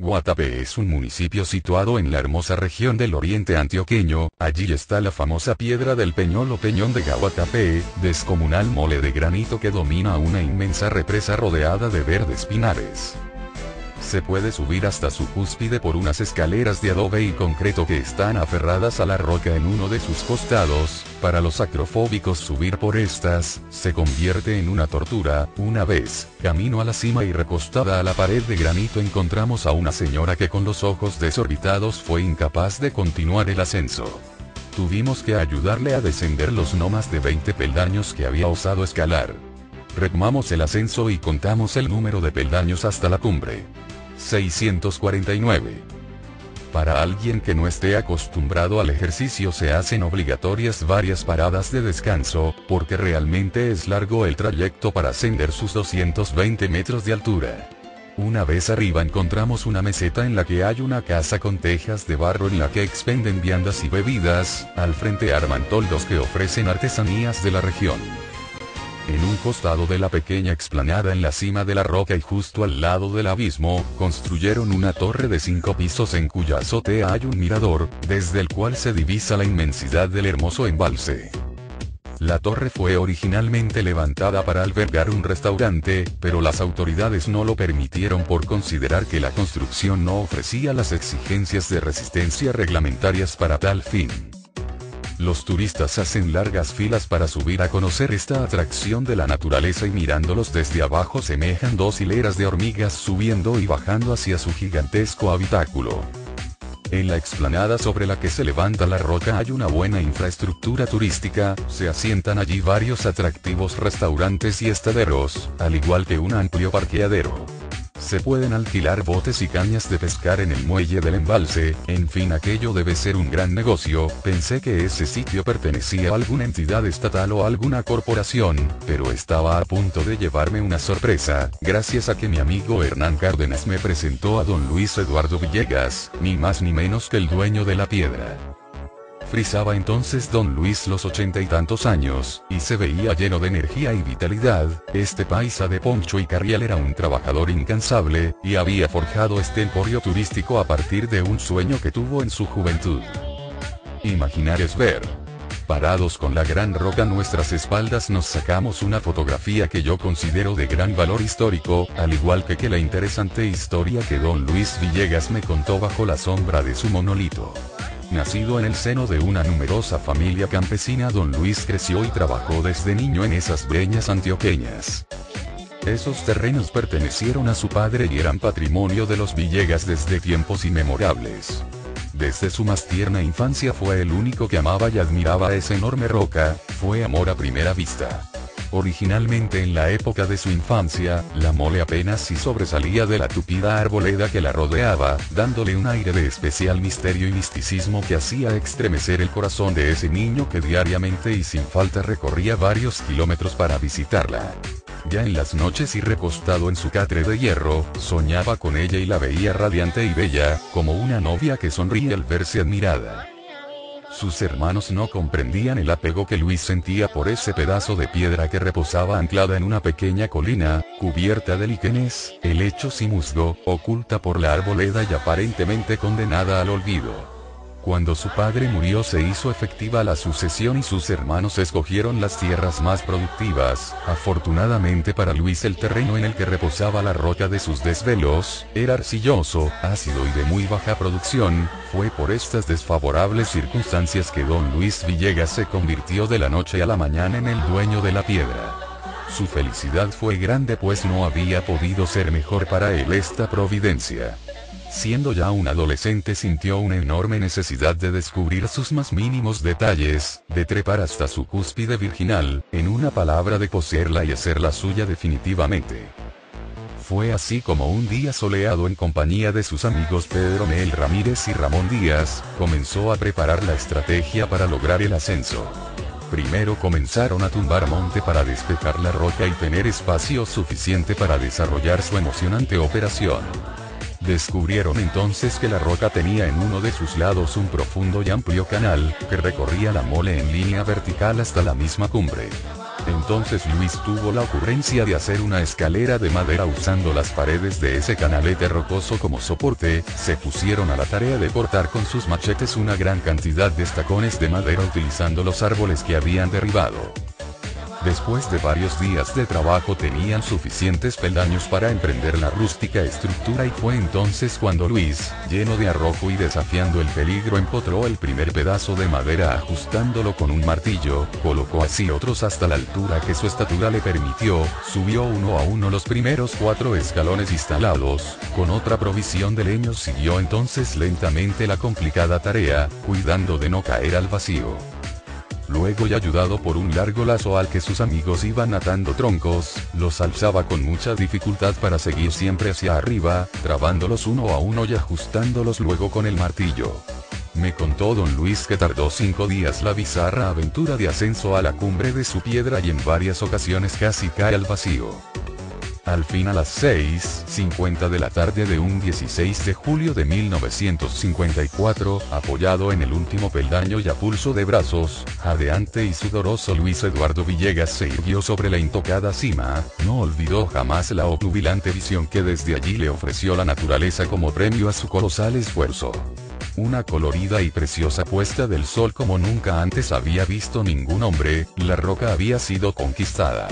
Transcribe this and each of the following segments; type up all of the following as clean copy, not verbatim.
Guatapé es un municipio situado en la hermosa región del oriente antioqueño. Allí está la famosa piedra del Peñol o Peñón de Guatapé, descomunal mole de granito que domina una inmensa represa rodeada de verdes pinares. Se puede subir hasta su cúspide por unas escaleras de adobe y concreto que están aferradas a la roca en uno de sus costados. Para los acrofóbicos subir por estas, se convierte en una tortura. Una vez, camino a la cima y recostada a la pared de granito encontramos a una señora que con los ojos desorbitados fue incapaz de continuar el ascenso. Tuvimos que ayudarle a descender los no más de 20 peldaños que había osado escalar. Retomamos el ascenso y contamos el número de peldaños hasta la cumbre. 649. Para alguien que no esté acostumbrado al ejercicio se hacen obligatorias varias paradas de descanso, porque realmente es largo el trayecto para ascender sus 220 metros de altura. Una vez arriba encontramos una meseta en la que hay una casa con tejas de barro en la que expenden viandas y bebidas. Al frente arman toldos que ofrecen artesanías de la región. En un costado de la pequeña explanada en la cima de la roca y justo al lado del abismo, construyeron una torre de 5 pisos en cuya azotea hay un mirador, desde el cual se divisa la inmensidad del hermoso embalse. La torre fue originalmente levantada para albergar un restaurante, pero las autoridades no lo permitieron por considerar que la construcción no ofrecía las exigencias de resistencia reglamentarias para tal fin. Los turistas hacen largas filas para subir a conocer esta atracción de la naturaleza y mirándolos desde abajo semejan 2 hileras de hormigas subiendo y bajando hacia su gigantesco habitáculo. En la explanada sobre la que se levanta la roca hay una buena infraestructura turística, se asientan allí varios atractivos restaurantes y estaderos, al igual que un amplio parqueadero. Se pueden alquilar botes y cañas de pescar en el muelle del embalse. En fin, aquello debe ser un gran negocio. Pensé que ese sitio pertenecía a alguna entidad estatal o a alguna corporación, pero estaba a punto de llevarme una sorpresa, gracias a que mi amigo Hernán Cárdenas me presentó a don Luis Eduardo Villegas, ni más ni menos que el dueño de la piedra. Frisaba entonces don Luis los 80 y tantos años, y se veía lleno de energía y vitalidad. Este paisa de poncho y carriel era un trabajador incansable, y había forjado este emporio turístico a partir de un sueño que tuvo en su juventud. Imaginar es ver. Parados con la gran roca a nuestras espaldas nos sacamos una fotografía que yo considero de gran valor histórico, al igual que la interesante historia que don Luis Villegas me contó bajo la sombra de su monolito. Nacido en el seno de una numerosa familia campesina, don Luis creció y trabajó desde niño en esas breñas antioqueñas. Esos terrenos pertenecieron a su padre y eran patrimonio de los Villegas desde tiempos inmemorables. Desde su más tierna infancia fue el único que amaba y admiraba esa enorme roca, fue amor a primera vista. Originalmente en la época de su infancia, la mole apenas si sobresalía de la tupida arboleda que la rodeaba, dándole un aire de especial misterio y misticismo que hacía estremecer el corazón de ese niño que diariamente y sin falta recorría varios kilómetros para visitarla. Ya en las noches y recostado en su catre de hierro, soñaba con ella y la veía radiante y bella, como una novia que sonríe al verse admirada. Sus hermanos no comprendían el apego que Luis sentía por ese pedazo de piedra que reposaba anclada en una pequeña colina, cubierta de líquenes, helechos y musgo, oculta por la arboleda y aparentemente condenada al olvido. Cuando su padre murió se hizo efectiva la sucesión y sus hermanos escogieron las tierras más productivas. Afortunadamente para Luis el terreno en el que reposaba la roca de sus desvelos, era arcilloso, ácido y de muy baja producción. Fue por estas desfavorables circunstancias que don Luis Villegas se convirtió de la noche a la mañana en el dueño de la piedra. Su felicidad fue grande pues no había podido ser mejor para él esta providencia. Siendo ya un adolescente sintió una enorme necesidad de descubrir sus más mínimos detalles, de trepar hasta su cúspide virginal, en una palabra de poseerla y hacerla suya definitivamente. Fue así como un día soleado en compañía de sus amigos Pedro Mel Ramírez y Ramón Díaz, comenzó a preparar la estrategia para lograr el ascenso. Primero comenzaron a tumbar monte para despejar la roca y tener espacio suficiente para desarrollar su emocionante operación. Descubrieron entonces que la roca tenía en uno de sus lados un profundo y amplio canal, que recorría la mole en línea vertical hasta la misma cumbre. Entonces Luis tuvo la ocurrencia de hacer una escalera de madera usando las paredes de ese canalete rocoso como soporte. Se pusieron a la tarea de cortar con sus machetes una gran cantidad de estacones de madera utilizando los árboles que habían derribado. Después de varios días de trabajo tenían suficientes peldaños para emprender la rústica estructura y fue entonces cuando Luis, lleno de arrojo y desafiando el peligro, empotró el primer pedazo de madera ajustándolo con un martillo, colocó así otros hasta la altura que su estatura le permitió, subió uno a uno los primeros 4 escalones instalados, con otra provisión de leño siguió entonces lentamente la complicada tarea, cuidando de no caer al vacío. Luego y ayudado por un largo lazo al que sus amigos iban atando troncos, los alzaba con mucha dificultad para seguir siempre hacia arriba, trabándolos uno a uno y ajustándolos luego con el martillo. Me contó don Luis que tardó 5 días la bizarra aventura de ascenso a la cumbre de su piedra y en varias ocasiones casi cae al vacío. Al fin a las 6:50 de la tarde de un 16 de julio de 1954, apoyado en el último peldaño y a pulso de brazos, jadeante y sudoroso, Luis Eduardo Villegas se irguió sobre la intocada cima. No olvidó jamás la obnubilante visión que desde allí le ofreció la naturaleza como premio a su colosal esfuerzo. Una colorida y preciosa puesta del sol como nunca antes había visto ningún hombre. La roca había sido conquistada.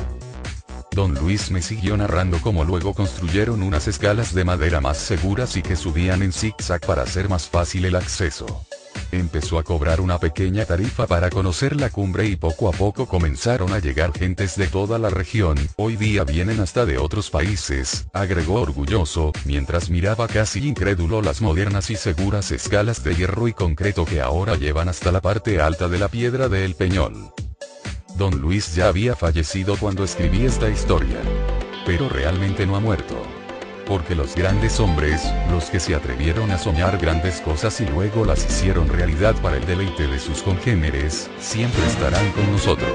Don Luis me siguió narrando cómo luego construyeron unas escalas de madera más seguras y que subían en zigzag para hacer más fácil el acceso. Empezó a cobrar una pequeña tarifa para conocer la cumbre y poco a poco comenzaron a llegar gentes de toda la región. Hoy día vienen hasta de otros países, agregó orgulloso, mientras miraba casi incrédulo las modernas y seguras escalas de hierro y concreto que ahora llevan hasta la parte alta de la piedra de El Peñol. Don Luis ya había fallecido cuando escribí esta historia. Pero realmente no ha muerto. Porque los grandes hombres, los que se atrevieron a soñar grandes cosas y luego las hicieron realidad para el deleite de sus congéneres, siempre estarán con nosotros.